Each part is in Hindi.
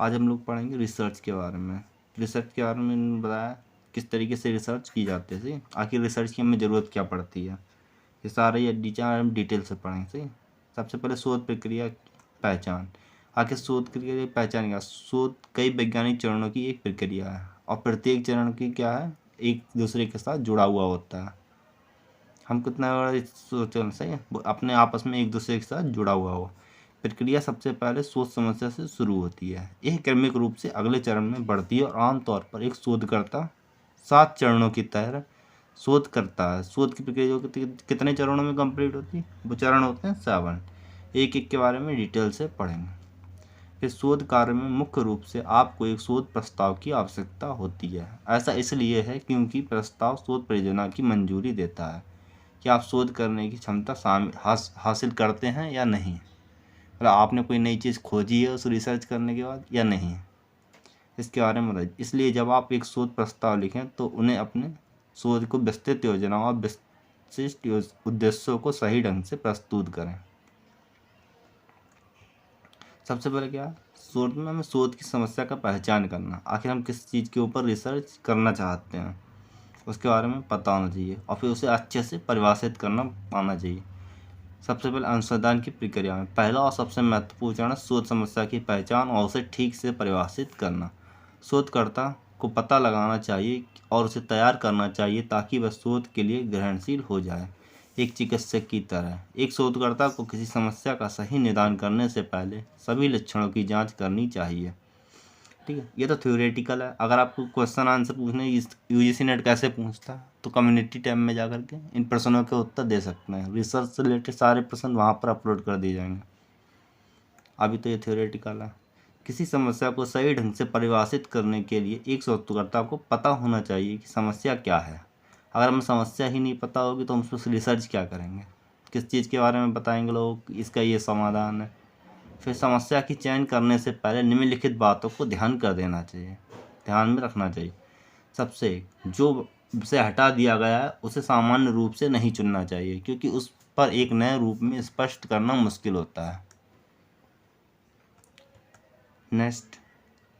आज हम लोग पढ़ेंगे रिसर्च के बारे में। रिसर्च के बारे में मैंने बताया किस तरीके से रिसर्च की जाती है। सही, आखिर रिसर्च की हमें ज़रूरत क्या पड़ती है, ये सारे ये डिटेल हम डिटेल से पढ़ेंगे। सही, सबसे पहले शोध प्रक्रिया पहचान। आखिर शोध प्रक्रिया की पहचान क्या? शोध कई वैज्ञानिक चरणों की एक प्रक्रिया है और प्रत्येक चरण की क्या है, एक दूसरे के साथ जुड़ा हुआ होता है। हम कितना बड़ा सोचना सही है, वो अपने आपस में एक दूसरे के साथ जुड़ा हुआ हो। प्रक्रिया सबसे पहले शोध समस्या से शुरू होती है, यह क्रमिक रूप से अगले चरण में बढ़ती है और आमतौर पर एक शोधकर्ता 7 चरणों की तरह शोध करता है। शोध की प्रक्रिया जो कितने चरणों में कंप्लीट होती है, वो चरण होते हैं 7। एक एक के बारे में डिटेल से पढ़ेंगे। फिर शोध कार्य में मुख्य रूप से आपको एक शोध प्रस्ताव की आवश्यकता होती है। ऐसा इसलिए है क्योंकि प्रस्ताव शोध परियोजना की मंजूरी देता है कि आप शोध करने की क्षमता हासिल करते हैं या नहीं, मतलब आपने कोई नई चीज़ खोजी है उस रिसर्च करने के बाद या नहीं, इसके बारे में बताइए। इसलिए जब आप एक शोध प्रस्ताव लिखें तो उन्हें अपने शोध को विस्तृत योजनाओं और विशिष्ट उद्देश्यों को सही ढंग से प्रस्तुत करें। सबसे पहले क्या है, शोध में हमें शोध की समस्या का पहचान करना। आखिर हम किस चीज़ के ऊपर रिसर्च करना चाहते हैं उसके बारे में पता होना चाहिए और फिर उसे अच्छे से परिभाषित करना आना चाहिए। सबसे पहले अनुसंधान की प्रक्रिया में पहला और सबसे महत्वपूर्ण चरण शोध समस्या की पहचान और उसे ठीक से परिभाषित करना। शोधकर्ता को पता लगाना चाहिए और उसे तैयार करना चाहिए ताकि वह शोध के लिए ग्रहणशील हो जाए। एक चिकित्सक की तरह एक शोधकर्ता को किसी समस्या का सही निदान करने से पहले सभी लक्षणों की जांच करनी चाहिए। ठीक है, ये तो थ्योरेटिकल है। अगर आपको क्वेश्चन आंसर पूछने यूजीसी नेट कैसे पूछता है, तो कम्युनिटी टैब में जा करके इन प्रश्नों के उत्तर दे सकते हैं। रिसर्च से रिलेटेड सारे प्रश्न वहाँ पर अपलोड कर दिए जाएंगे। अभी तो ये थ्योरेटिकल है। किसी समस्या को सही ढंग से परिभाषित करने के लिए एक शोधकर्ता को पता होना चाहिए कि समस्या क्या है। अगर हमें समस्या ही नहीं पता होगी तो हम उस पर रिसर्च क्या करेंगे, किस चीज़ के बारे में बताएंगे लोग, इसका ये समाधान है। फिर समस्या की चयन करने से पहले निम्नलिखित बातों को ध्यान में रखना चाहिए। सबसे जो से हटा दिया गया है उसे सामान्य रूप से नहीं चुनना चाहिए क्योंकि उस पर एक नए रूप में स्पष्ट करना मुश्किल होता है। नेक्स्ट,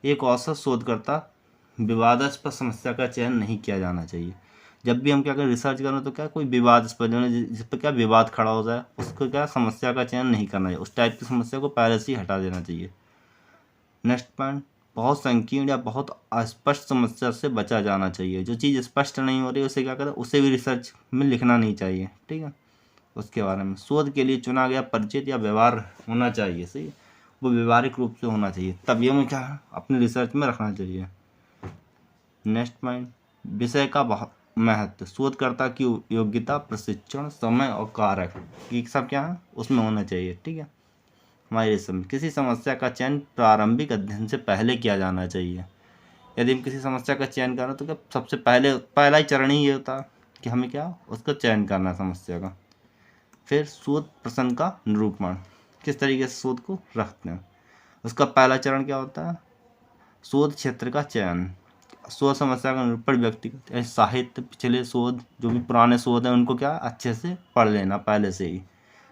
एक औसत शोधकर्ता विवादास्पद समस्या का चयन नहीं किया जाना चाहिए। जब भी हम क्या करें रिसर्च करें तो क्या कोई विवादास्पद जिस पर क्या विवाद खड़ा हो जाए उसको क्या समस्या का चयन नहीं करना चाहिए, उस टाइप की समस्या को पहले से ही हटा देना चाहिए। नेक्स्ट पॉइंट, बहुत संकीर्ण या बहुत अस्पष्ट समस्या से बचा जाना चाहिए। जो चीज़ स्पष्ट नहीं हो रही उसे क्या करें, उसे भी रिसर्च में लिखना नहीं चाहिए। ठीक है, उसके बारे में शोध के लिए चुना गया परिचित या व्यवहार होना चाहिए। सही, वो व्यवहारिक रूप से होना चाहिए, तब ये हमें क्या अपने रिसर्च में रखना चाहिए। नेक्स्ट पॉइंट, विषय का महत्व। शोधकर्ता की योग्यता, प्रशिक्षण, समय और कारक ये सब क्या है उसमें होना चाहिए। ठीक है, हमारे रिसर्च में किसी समस्या का चयन प्रारंभिक अध्ययन से पहले किया जाना चाहिए। यदि हम किसी समस्या का चयन कर रहे हैं तो क्या सबसे पहला ही चरण ही ये होता है कि हमें क्या उसका चयन करना है समस्या का। फिर शोध प्रश्न का निरूपण, किस तरीके से शोध को रखते हैं, उसका पहला चरण क्या होता है, शोध क्षेत्र का चयन। शोध समस्या का निरूपण व्यक्तिगत साहित्य, पिछले शोध जो भी पुराने शोध हैं उनको क्या अच्छे से पढ़ लेना पहले से ही,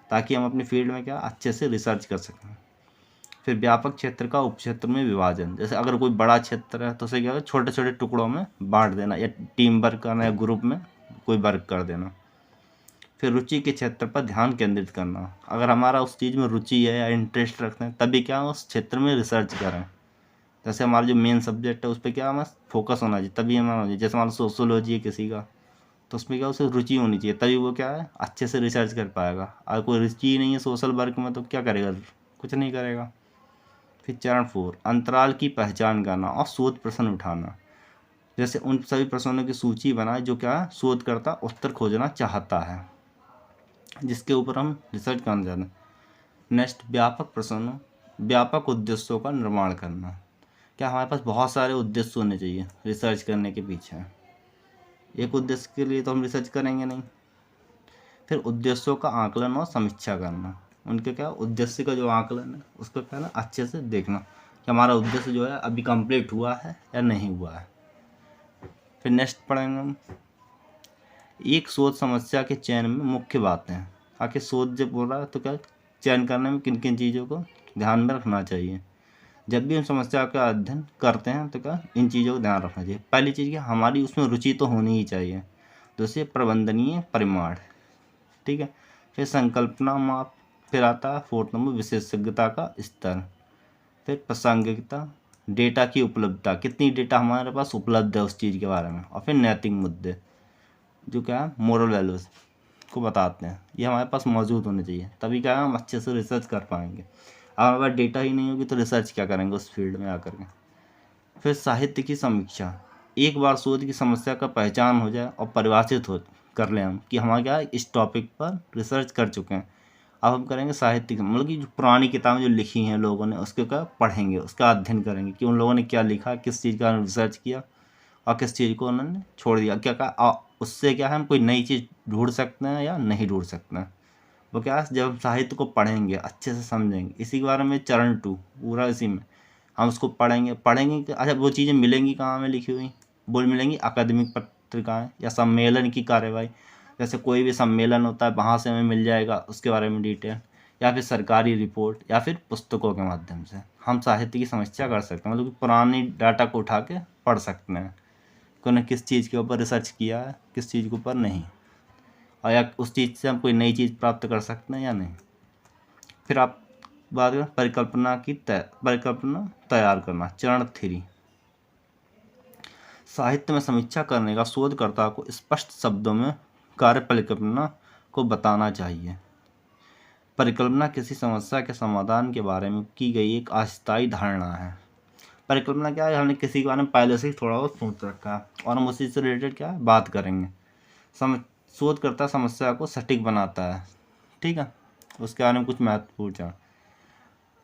ताकि हम अपनी फील्ड में क्या अच्छे से रिसर्च कर सकें। फिर व्यापक क्षेत्र का उपक्षेत्र में विभाजन, जैसे अगर कोई बड़ा क्षेत्र है तो उसे क्या छोटे छोटे टुकड़ों में बांट देना या टीम वर्क करना या ग्रुप में कोई वर्क कर देना। फिर रुचि के क्षेत्र पर ध्यान केंद्रित करना, अगर हमारा उस चीज़ में रुचि है या इंटरेस्ट रखते हैं तभी क्या उस क्षेत्र में रिसर्च करें। जैसे हमारा जो मेन सब्जेक्ट है उस पर क्या हमें फोकस होना चाहिए, तभी हमारा होना चाहिए। जैसे हमारा सोशोलॉजी है किसी का तो उसमें क्या उसे रुचि होनी चाहिए, तभी वो क्या है अच्छे से रिसर्च कर पाएगा। अगर कोई रुचि नहीं है सोशल वर्क में तो क्या करेगा, कुछ नहीं करेगा। फिर चरण 4, अंतराल की पहचान करना और शोध प्रश्न उठाना। जैसे उन सभी प्रश्नों की सूची बनाए जो क्या शोधकर्ता उत्तर खोजना चाहता है, जिसके ऊपर हम रिसर्च करना चाहते हैं। नेक्स्ट, व्यापक उद्देश्यों का निर्माण करना। क्या हमारे पास बहुत सारे उद्देश्य होने चाहिए रिसर्च करने के पीछे, एक उद्देश्य के लिए तो हम रिसर्च करेंगे नहीं। फिर उद्देश्यों का आकलन और समीक्षा करना, उनके क्या उद्देश्य का जो आकलन है उसको क्या ना अच्छे से देखना कि हमारा उद्देश्य जो है अभी कंप्लीट हुआ है या नहीं हुआ है। फिर नेक्स्ट पढ़ेंगे हम एक शोध समस्या के चयन में मुख्य बातें। आखिर शोध जब बोल रहा है तो क्या चयन करने में किन किन चीज़ों को ध्यान में रखना चाहिए। जब भी हम समस्या का अध्ययन करते हैं तो क्या इन चीज़ों का ध्यान रखना चाहिए। पहली चीज़ क्या, हमारी उसमें रुचि तो होनी ही चाहिए। दूसरी प्रबंधनीय परिमाण, ठीक है। फिर संकल्पना माप, फिर आता है 4 नंबर विशेषज्ञता का स्तर, फिर प्रासंगिकता, डेटा की उपलब्धता, कितनी डेटा हमारे पास उपलब्ध है उस चीज़ के बारे में, और फिर नैतिक मुद्दे जो क्या है मोरल वैल्यूज़ को बताते हैं, ये हमारे पास मौजूद होने चाहिए, तभी क्या है हम अच्छे से रिसर्च कर पाएंगे। अगर हमारे पास डेटा ही नहीं होगी तो रिसर्च क्या करेंगे उस फील्ड में आकर के। फिर साहित्य की समीक्षा, एक बार शोध की समस्या का पहचान हो जाए और परिभाषित हो कर लें हम कि हम क्या इस टॉपिक पर रिसर्च कर चुके हैं, अब हम करेंगे साहित्य की, मतलब कि जो पुरानी किताबें जो लिखी हैं लोगों ने उसके क्या पढ़ेंगे, उसका अध्ययन करेंगे कि उन लोगों ने क्या लिखा, किस चीज़ का रिसर्च किया और किस चीज़ को उन्होंने छोड़ दिया, क्या कहा, उससे क्या है हम कोई नई चीज़ ढूंढ सकते हैं या नहीं ढूंढ सकते हैं। वो क्या है, जब हम साहित्य को पढ़ेंगे अच्छे से समझेंगे, इसी के बारे में चरण 2 पूरा इसी में हम उसको पढ़ेंगे कि अच्छा वो चीज़ें मिलेंगी कहाँ में लिखी हुई, वो मिलेंगी अकादमिक पत्रिकाएं या सम्मेलन की कार्यवाही, जैसे कोई भी सम्मेलन होता है वहाँ से हमें मिल जाएगा उसके बारे में डिटेल, या फिर सरकारी रिपोर्ट, या फिर पुस्तकों के माध्यम से हम साहित्य की समीक्षा कर सकते हैं, मतलब कि पुरानी डाटा को उठा के पढ़ सकते हैं कि उन्होंने किस चीज़ के ऊपर रिसर्च किया है, किस चीज़ के ऊपर नहीं, और या उस चीज़ से हम कोई नई चीज़ प्राप्त कर सकते हैं या नहीं। फिर आप बात करें परिकल्पना तैयार करना, चरण 3, साहित्य में समीक्षा करने का शोधकर्ता को स्पष्ट शब्दों में कार्य परिकल्पना को बताना चाहिए। परिकल्पना किसी समस्या के समाधान के बारे में की गई एक अस्थायी धारणा है। परिकल्पना क्या है, हमने किसी के बारे में पहले से ही थोड़ा बहुत सोच रखा है और हम उसी से रिलेटेड क्या है बात करेंगे। शोधकर्ता समस्या को सटीक बनाता है, ठीक है, उसके बारे में कुछ महत्वपूर्ण जान,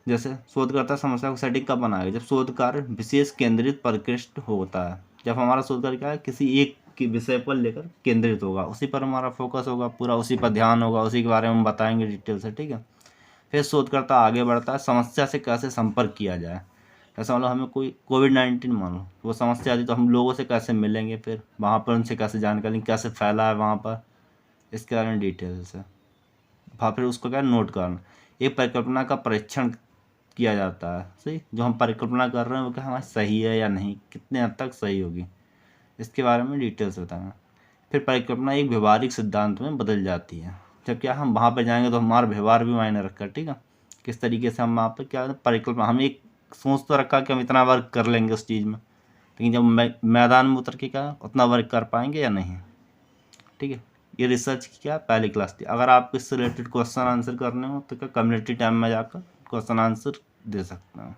जैसे शोधकर्ता समस्या को सटीक कब बनाएगा, जब शोध कार्य विशेष केंद्रित परिष्कृत होता है, जब हमारा शोध कार्य क्या है किसी एक के विषय पर लेकर केंद्रित होगा, उसी पर हमारा फोकस होगा, पूरा उसी पर ध्यान होगा, उसी के बारे में हम बताएंगे डिटेल से, ठीक है। फिर शोधकर्ता आगे बढ़ता है समस्या से कैसे संपर्क किया जाए, जैसे मान लो हमें कोई कोविड-19 मान लो वो समस्या आती तो हम लोगों से कैसे मिलेंगे, फिर वहाँ पर उनसे कैसे जानकारी कैसे फैला है वहाँ पर, इसके बारे में डिटेल से फिर उसको क्या नोट करना। एक परिकल्पना का परीक्षण किया जाता है, सही, जो हम परिकल्पना कर रहे हैं वो क्या हमारी सही है या नहीं, कितने हद तक सही होगी, इसके बारे में डिटेल से बताना। फिर परिकल्पना एक व्यवहारिक सिद्धांत में बदल जाती है, जब क्या हम वहाँ पर जाएंगे तो हमारा व्यवहार भी मायने रखता है, ठीक है, किस तरीके से हम वहाँ पर क्या परिकल्पना, हम एक सोच तो रखा कि हम इतना वर्क कर लेंगे उस चीज़ में, लेकिन जब मैदान में उतर के क्या उतना वर्क कर पाएंगे या नहीं, ठीक है। ये रिसर्च की क्या पहली क्लास थी। अगर आपको इससे रिलेटेड क्वेश्चन आंसर करने हो तो क्या कम्युनिटी टाइम में जाकर क्वेश्चन आंसर दे सकते हैं।